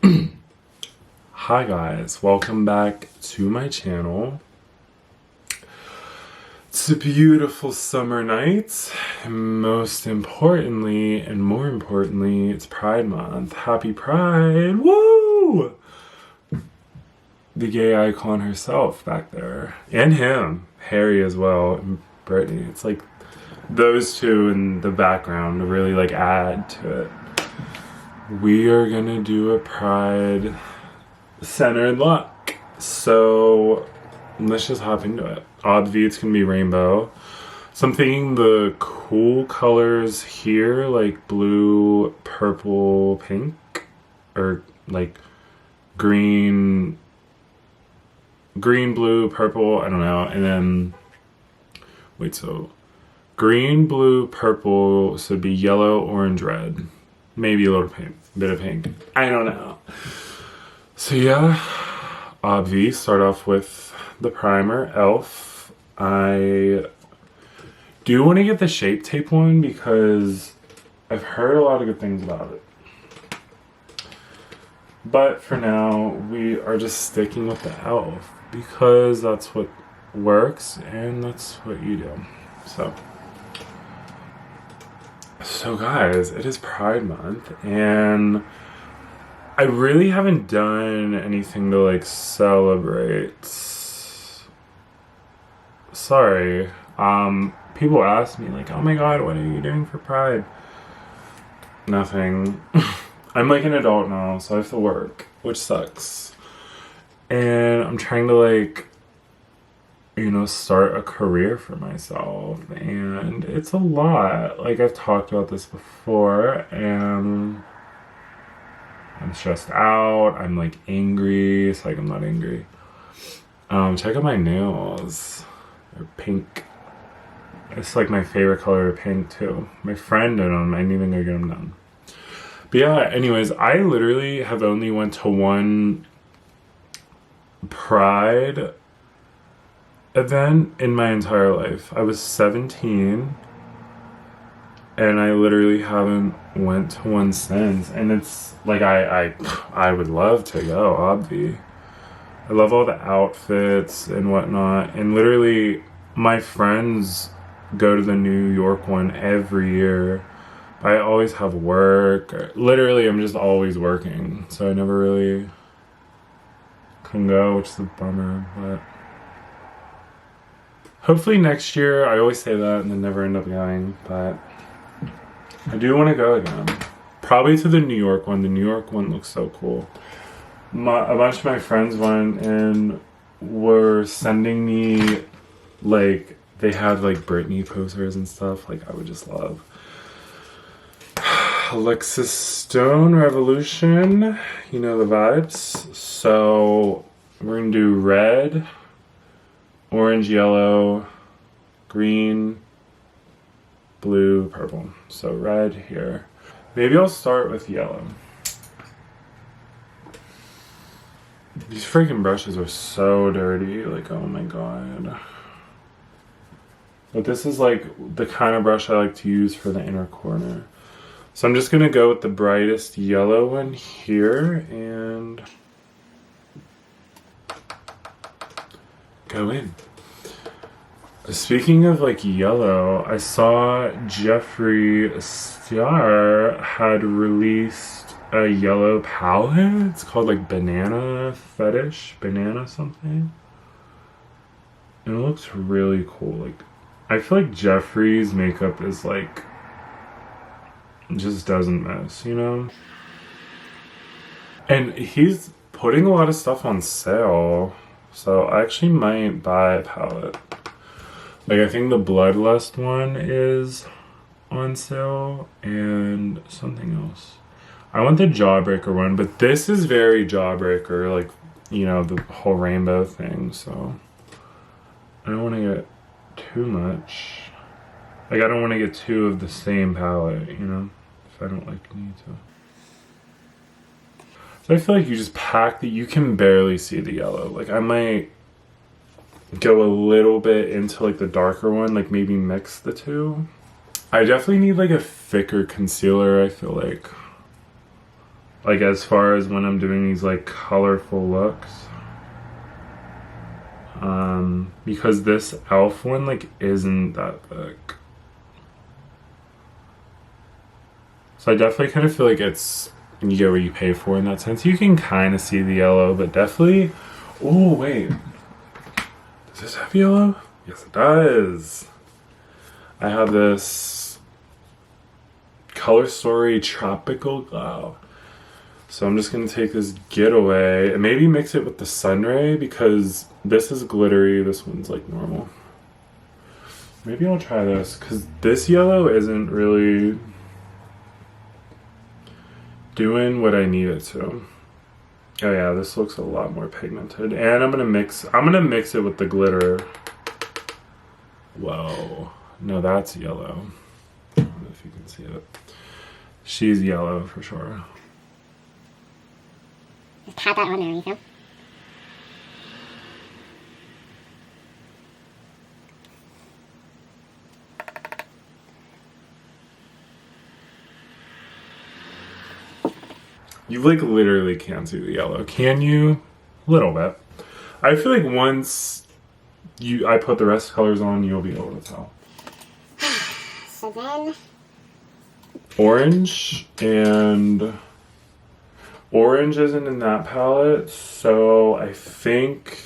Hi guys, welcome back to my channel. It's a beautiful summer night, and most importantly, and more importantly, it's Pride Month. Happy Pride, woo! The gay icon herself back there, and him, Harry as well, and Brittany. It's like those two in the background to really like add to it. We are gonna do a Pride centered look, so let's just hop into it. Obviously it's gonna be rainbow, so I'm thinking the cool colors here, like blue, purple, pink, or like green, blue, purple, I don't know, and then wait, so green, blue, purple, so it'd be yellow, orange, red, maybe a little pink, bit of pink, I don't know. So yeah, obvi, start off with the primer, e.l.f. I do want to get the Shape Tape one because I've heard a lot of good things about it. But for now, we are just sticking with the e.l.f. because that's what works and that's what you do. So guys, it is Pride Month and I really haven't done anything to like celebrate. Sorry. People ask me like, oh my god, what are you doing for Pride? Nothing. I'm like an adult now, so I have to work, which sucks. And I'm trying to like, you know, start a career for myself. And it's a lot. Like I've talked about this before and I'm stressed out. I'm like angry. It's like I'm not angry. Check out my nails. They're pink. It's like my favorite color of pink too. My friend did them. I didn't even go get them done. But yeah, anyways, I literally have only went to one Pride event in my entire life. I was 17. And I literally haven't went to one since. And it's like I would love to go, obvi. I love all the outfits and whatnot. And literally my friends go to the New York one every year. I always have work. Literally I'm just always working. So I never really can go, which is a bummer, but hopefully next year. I always say that and then never end up going, but I do want to go again. Probably to the New York one. The New York one looks so cool. A bunch of my friends went and were sending me, like, they had, like, Britney posters and stuff. Like, I would just love. Alexis Stone Revolution. You know the vibes. So, we're going to do red, orange, yellow, green, blue, purple. So red here. Maybe I'll start with yellow. These freaking brushes are so dirty. Like, oh my god. But this is like the kind of brush I like to use for the inner corner. So I'm just gonna go with the brightest yellow one here and go in. Speaking of like yellow, I saw Jeffree Star had released a yellow palette. It's called like Banana Fetish, Banana something. And it looks really cool. Like, I feel like Jeffree's makeup is like, just doesn't miss, you know? And he's putting a lot of stuff on sale. So I actually might buy a palette. Like, I think the Bloodlust one is on sale, and something else. I want the Jawbreaker one, but this is very Jawbreaker, like, you know, the whole rainbow thing, so I don't want to get too much. Like, I don't want to get two of the same palette, you know, if I don't, like, need to. So I feel like you just pack you can barely see the yellow. Like, I might go a little bit into like the darker one, like maybe mix the two. I definitely need like a thicker concealer, I feel like. Like as far as when I'm doing these like colorful looks. Because this elf one like isn't that thick. So I definitely kind of feel like it's, you get what you pay for in that sense. You can kind of see the yellow, but definitely, oh wait. Does this have yellow? Yes it does. I have this Color Story Tropical Glow. So I'm just going to take this Getaway and maybe mix it with the Sunray because this is glittery. This one's like normal. Maybe I'll try this because this yellow isn't really doing what I need it to. Oh yeah, this looks a lot more pigmented. And I'm going to mix it with the glitter. Whoa. No, that's yellow. I don't know if you can see it. She's yellow for sure. Just pat that on there, you know? You like literally can't see the yellow. Can you? A little bit. I feel like once I put the rest colors on, you'll be able to tell. So then... Orange and... Orange isn't in that palette, so I think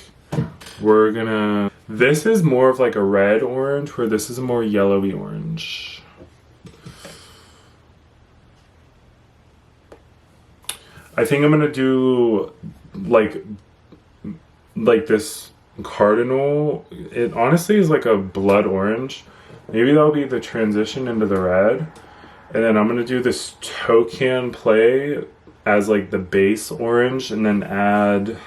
we're gonna... This is more of like a red orange, where this is a more yellowy orange. I think I'm gonna do like this cardinal. It honestly is like a blood orange. Maybe that'll be the transition into the red. And then I'm gonna do this toucan play as like the base orange and then add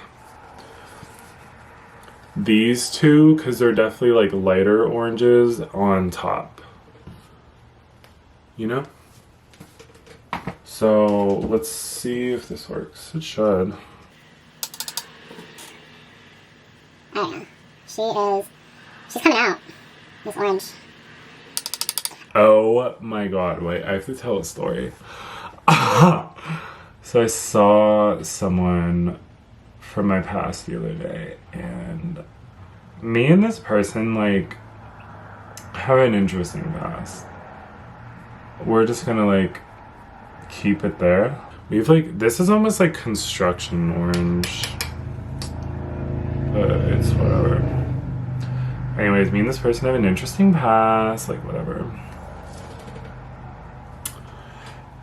these two because they're definitely like lighter oranges on top, you know? So let's see if this works. It should. Oh yeah, she's coming out, this orange. Oh my god, wait, I have to tell a story. So I saw someone from my past the other day, and me and this person, like, have an interesting past. We're just gonna, like, keep it there. We've, like, this is almost like construction orange. But it's whatever. Anyways, me and this person have an interesting past, like, whatever.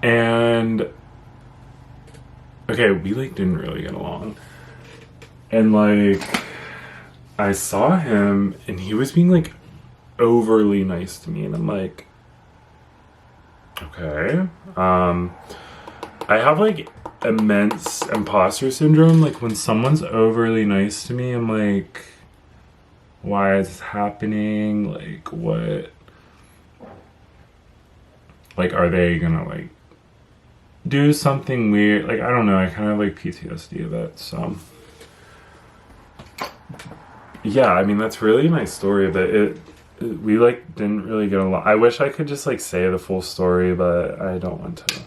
And... okay, we like didn't really get along. And like I saw him and he was being like overly nice to me and I'm like, okay. I have like immense imposter syndrome. Like when someone's overly nice to me, I'm like, why is this happening? Like what? Like are they gonna like do something weird? Like I don't know, I kind of like PTSD of it, so yeah, I mean that's really my story, but we like didn't really get along. I wish I could just like say the full story, but I don't want to.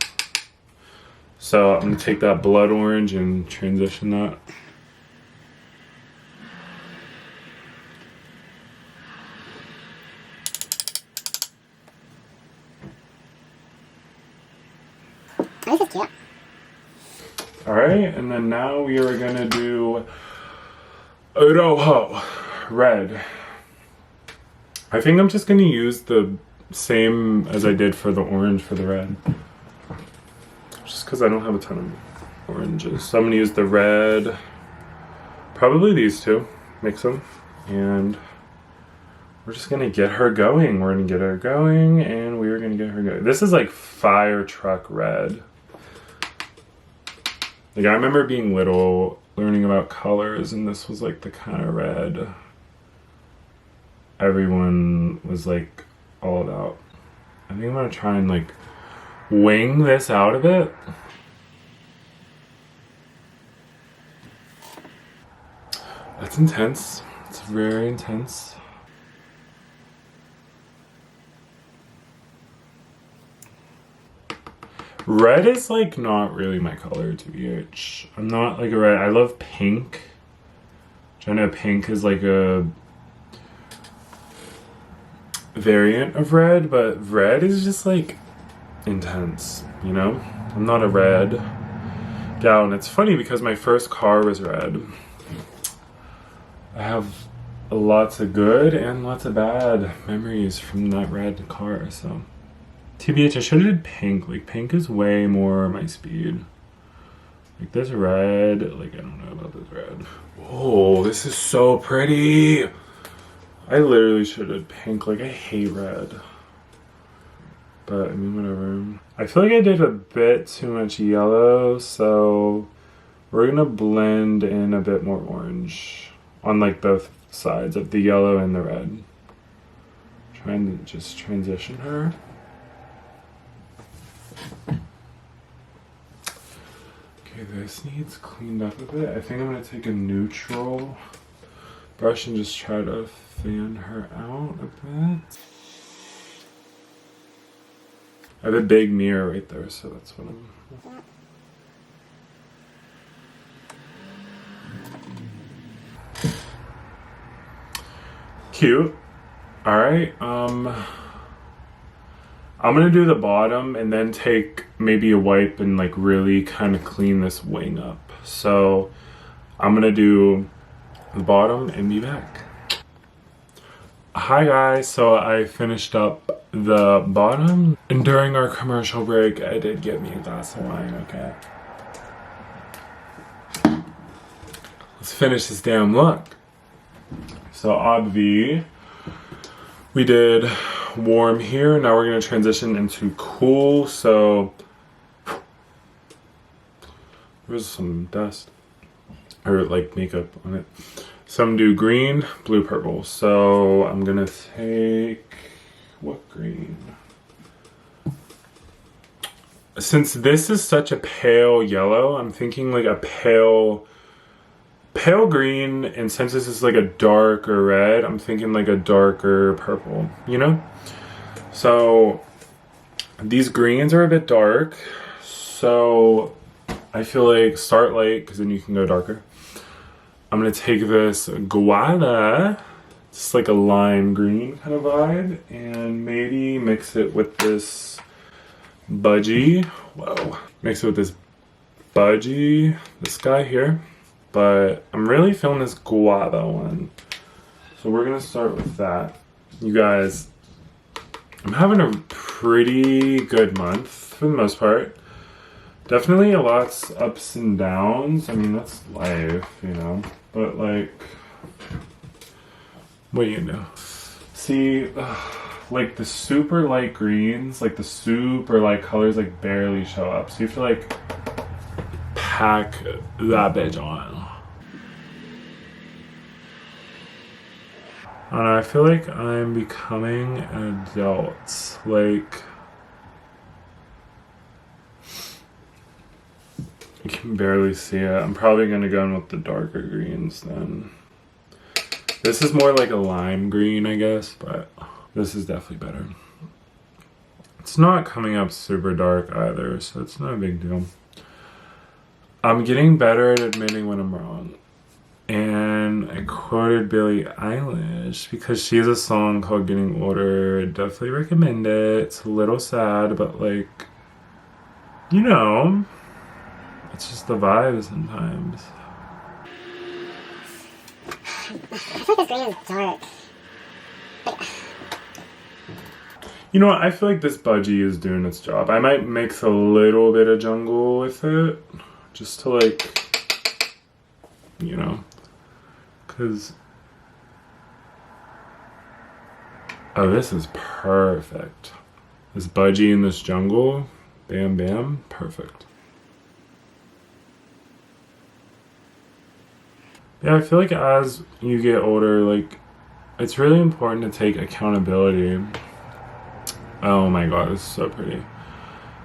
So I'm gonna take that blood orange and transition that. This is cute. Alright, and then now we are gonna do Rojo red. I think I'm just gonna use the same as I did for the orange for the red. Just because I don't have a ton of oranges. So I'm gonna use the red, probably these two, mix them, and we're just gonna get her going. We're gonna get her going, and we're gonna get her going. This is like fire truck red. Like I remember being little, learning about colors, and this was like the kind of red everyone was like all about. I think I'm gonna try and like wing this out of it. That's intense. It's very intense. Red is like not really my color, TBH. I'm not like a red. I love pink. I know pink is like a variant of red, but red is just like intense, you know? I'm not a red gal, and it's funny because my first car was red. I have lots of good and lots of bad memories from that red car, so. TBH, I should have did pink. Like, pink is way more my speed. Like, this red, like, I don't know about this red. Oh, this is so pretty. I literally should have pink. Like, I hate red. But, I mean, whatever. I feel like I did a bit too much yellow, so we're gonna blend in a bit more orange on, like, both sides of the yellow and the red. Trying to just transition her. Okay, this needs cleaned up a bit. I think I'm gonna take a neutral brush and just try to fan her out a bit. I have a big mirror right there, so that's what I'm... Cute. Alright, I'm gonna do the bottom and then take maybe a wipe and like really kind of clean this wing up. So I'm gonna do the bottom and be back. Hi guys, so I finished up the bottom, and during our commercial break I did get me a glass of wine, okay? Let's finish this damn look. So obvi, we did warm here, now we're gonna transition into cool. So there's some dust or like makeup on it. Some do green, blue, purple. So I'm gonna take, what green? Since this is such a pale yellow, I'm thinking like a pale green, and since this is like a darker red, I'm thinking like a darker purple, you know? So these greens are a bit dark, so I feel like start light because then you can go darker. I'm gonna take this guava, just like a lime green kind of vibe, and maybe mix it with this budgie. Whoa. Mix it with this budgie, this guy here. But I'm really feeling this guava one. So we're gonna start with that. You guys, I'm having a pretty good month for the most part. Definitely a lot's ups and downs. I mean, that's life, you know. But like, what are you gonna do? See, like the super light greens, like the super light colors like barely show up. So you have to like pack that bitch on. I don't know, I feel like I'm becoming an adult. Like, you can barely see it. I'm probably gonna go in with the darker greens then. This is more like a lime green, I guess, but this is definitely better. It's not coming up super dark either, so it's not a big deal. I'm getting better at admitting when I'm wrong. And I quoted Billie Eilish because she has a song called Getting Older. Definitely recommend it. It's a little sad, but like, you know, it's just the vibe sometimes. I feel like this green is dark. You know what? I feel like this budgie is doing its job. I might mix a little bit of jungle with it just to like, you know, because, oh, this is perfect. This budgie in this jungle, bam, bam, perfect. Yeah, I feel like as you get older, like, it's really important to take accountability. Oh my god, this is so pretty.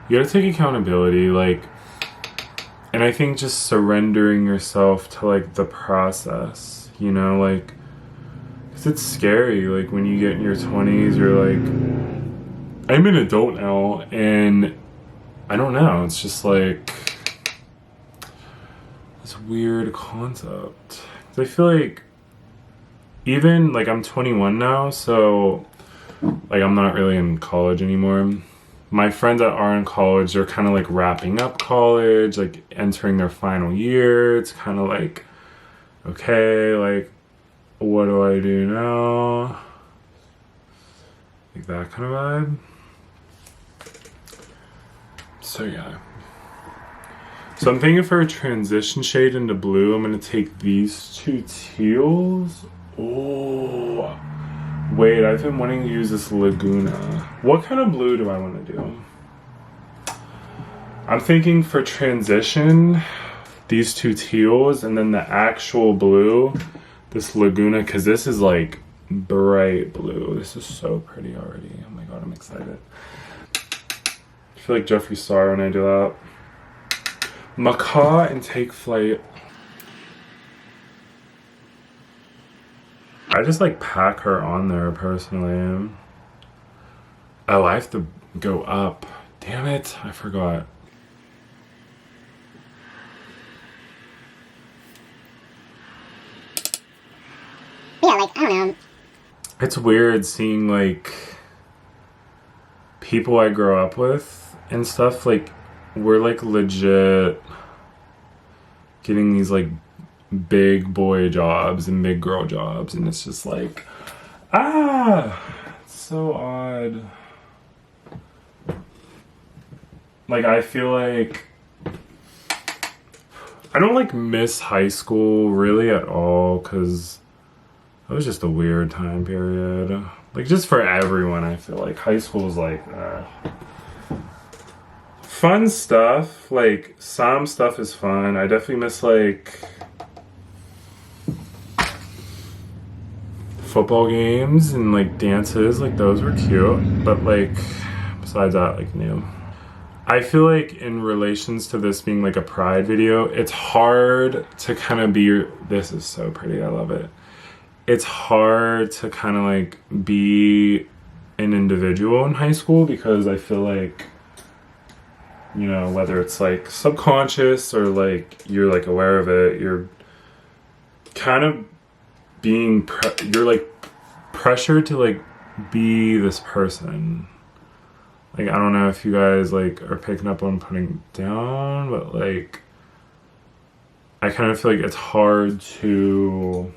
You gotta take accountability, like, and I think just surrendering yourself to, like, the process, you know, like, because it's scary, like, when you get in your 20s, you're like, I'm an adult now, and I don't know. It's just like this weird concept. I feel like even like I'm 21 now, so like I'm not really in college anymore. My friends that are in college, they're kind of like wrapping up college, like entering their final year. It's kind of like, okay, like what do I do now? Like that kind of vibe. So yeah. So I'm thinking for a transition shade into blue, I'm gonna take these two teals. Oh, wait, I've been wanting to use this Laguna. What kind of blue do I want to do? I'm thinking for transition, these two teals, and then the actual blue, this Laguna, because this is like bright blue. This is so pretty already. Oh my god, I'm excited. I feel like Jeffree Star when I do that. Macaw and Take Flight. I just like pack her on there personally. Oh, I have to go up. Damn it, I forgot. Yeah, like, I don't know. It's weird seeing like people I grow up with and stuff. Like, we're like legit getting these like big boy jobs and big girl jobs, and it's just like, it's so odd. Like, I feel like I don't like miss high school really at all, because that was just a weird time period. Like, just for everyone, I feel like high school is like fun stuff. Like, some stuff is fun. I definitely miss like football games and like dances. Like, those were cute, but like besides that, like, new. I feel like in relations to this being like a pride video, it's hard to kind of be, this is so pretty, I love it. It's hard to kind of like be an individual in high school, because I feel like, you know, whether it's like subconscious or like you're like aware of it, you're kind of being, you're like pressured to like be this person. Like, I don't know if you guys like are picking up on putting down, but like I kind of feel like it's hard to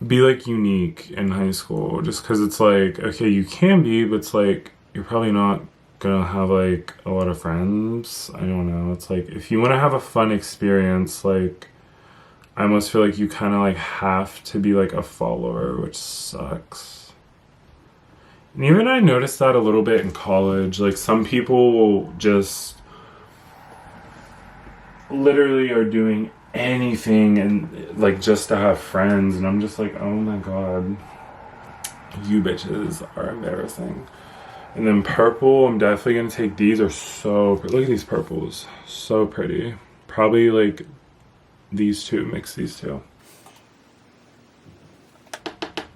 be like unique in high school, just because it's like, okay, you can be, but it's like you're probably not gonna have like a lot of friends. I don't know. It's like, if you want to have a fun experience, like I almost feel like you kind of like have to be like a follower, which sucks. And even I noticed that a little bit in college. Like, some people will just literally are doing anything and like just to have friends, and I'm just like, oh my god, you bitches are embarrassing. And then purple, I'm definitely gonna take these. Are so pretty. Look at these purples, so pretty. Probably like these two, mix these two.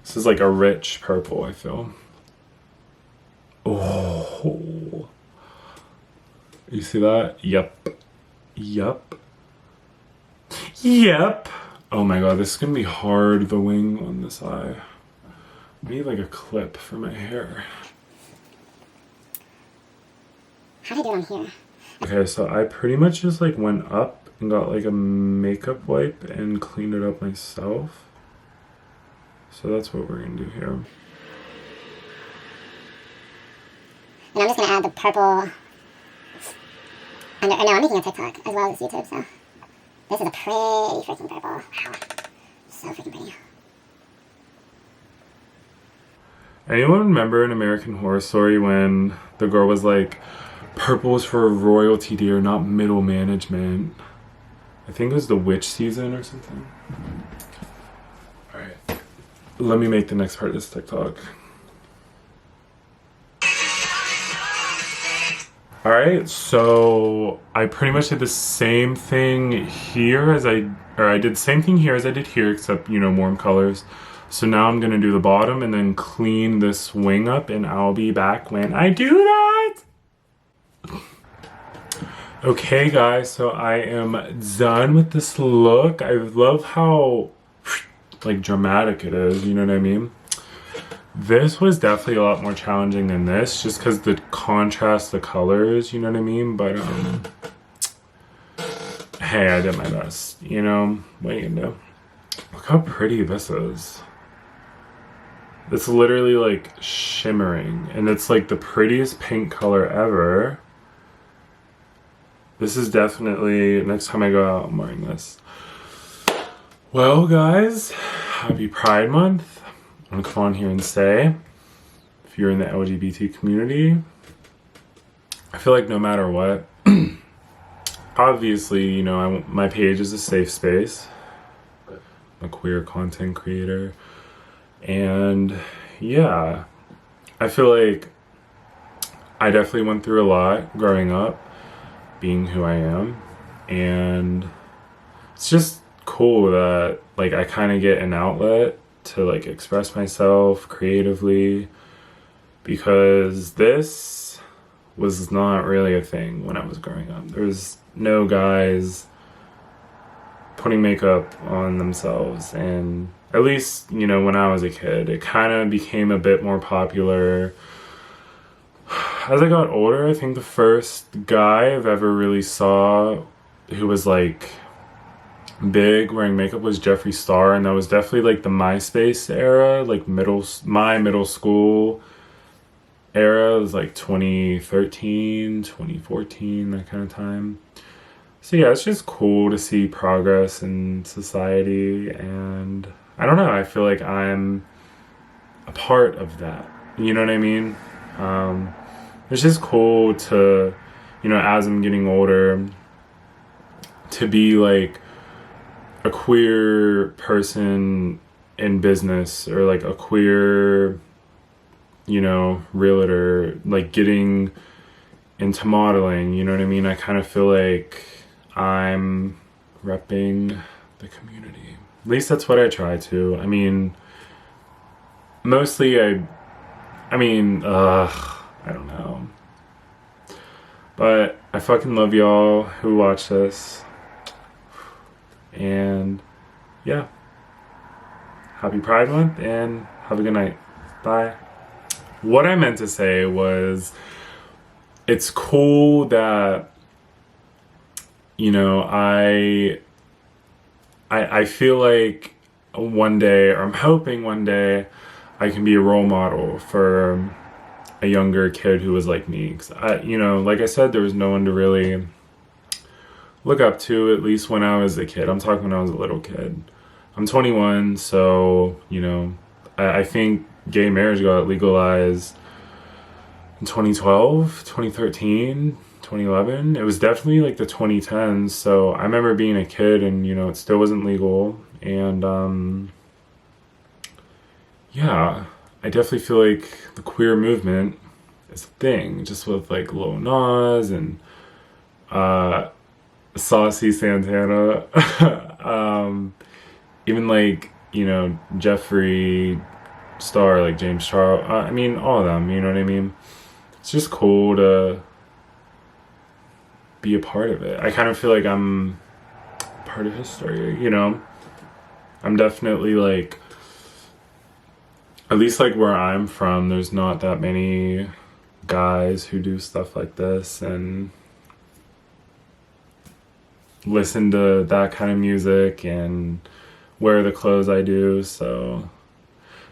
This is like a rich purple, I feel. Oh, you see that? Yep. Oh my god, this is gonna be hard, the wing on this eye. I need like a clip for my hair. How do I do it on here? Okay, so I pretty much just like went up and got like a makeup wipe and cleaned it up myself. So that's what we're gonna do here. And I'm just gonna add the purple under, no, I'm making a TikTok as well as YouTube, so this is a pretty freaking purple. Wow. So freaking pretty. Anyone remember in American Horror Story when the girl was like, purple is for royalty, dear, not middle management? I think it was the witch season or something. Alright, let me make the next part of this TikTok. Alright, so I pretty much did the same thing here as I did the same thing here as I did here, except, you know, warm colors. So now I'm gonna do the bottom and then clean this wing up, and I'll be back when I do that! Okay guys, so I am done with this look. I love how like dramatic it is, you know what I mean? This was definitely a lot more challenging than this, just because the contrast, the colors, you know what I mean? But hey, I did my best, you know? What are you gonna do? Look how pretty this is. It's literally like shimmering, and it's like the prettiest pink color ever. This is definitely, next time I go out, I'm wearing this. Well, guys, happy Pride Month. I'm gonna come on here and say, if you're in the LGBT community, I feel like no matter what, obviously, you know, my page is a safe space. I'm a queer content creator. And yeah, I feel like I definitely went through a lot growing up, being who I am, and it's just cool that like I kind of get an outlet to like express myself creatively, because this was not really a thing when I was growing up. There was no guys putting makeup on themselves, and at least, you know, when I was a kid, it kind of became a bit more popular. As I got older, I think the first guy I've ever really saw who was like big wearing makeup was Jeffree Star, and that was definitely like the MySpace era, like my middle school era. It was like 2013, 2014, that kind of time. So yeah, it's just cool to see progress in society, and I don't know, I feel like I'm a part of that. You know what I mean? It's just cool to, you know, as I'm getting older, to be like a queer person in business, or like a queer, you know, realtor, like getting into modeling, you know what I mean? I kind of feel like I'm repping the community. At least that's what I try to. I mean, mostly I don't know. But I fucking love y'all who watch this. And yeah. Happy Pride Month and have a good night. Bye. What I meant to say was, it's cool that, you know, I feel like one day, or I'm hoping one day, I can be a role model for a younger kid who was like me. 'Cause you know, like I said, there was no one to really look up to, at least when I was a kid. I'm talking when I was a little kid. I'm 21, so, you know, I think gay marriage got legalized in 2012, 2013, 2011. It was definitely like the 2010s. So I remember being a kid and, you know, it still wasn't legal. And yeah, I definitely feel like the queer movement is a thing, just with like Lil Nas and Saucy Santana. Even like, you know, Jeffree Star, like James Charles. I mean, all of them, you know what I mean? It's just cool to be a part of it. I kind of feel like I'm part of history, you know? I'm definitely like, at least like where I'm from, there's not that many guys who do stuff like this and listen to that kind of music and wear the clothes I do. So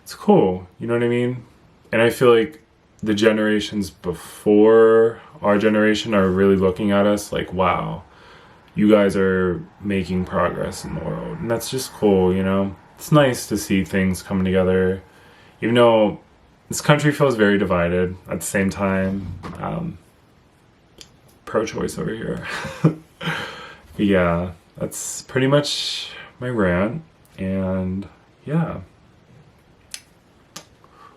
it's cool, you know what I mean? And I feel like the generations before our generation are really looking at us like, wow, you guys are making progress in the world. And that's just cool, you know? It's nice to see things come together, even though this country feels very divided. At the same time, pro-choice over here. But yeah, that's pretty much my rant. And yeah,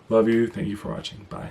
love you. Thank you for watching. Bye.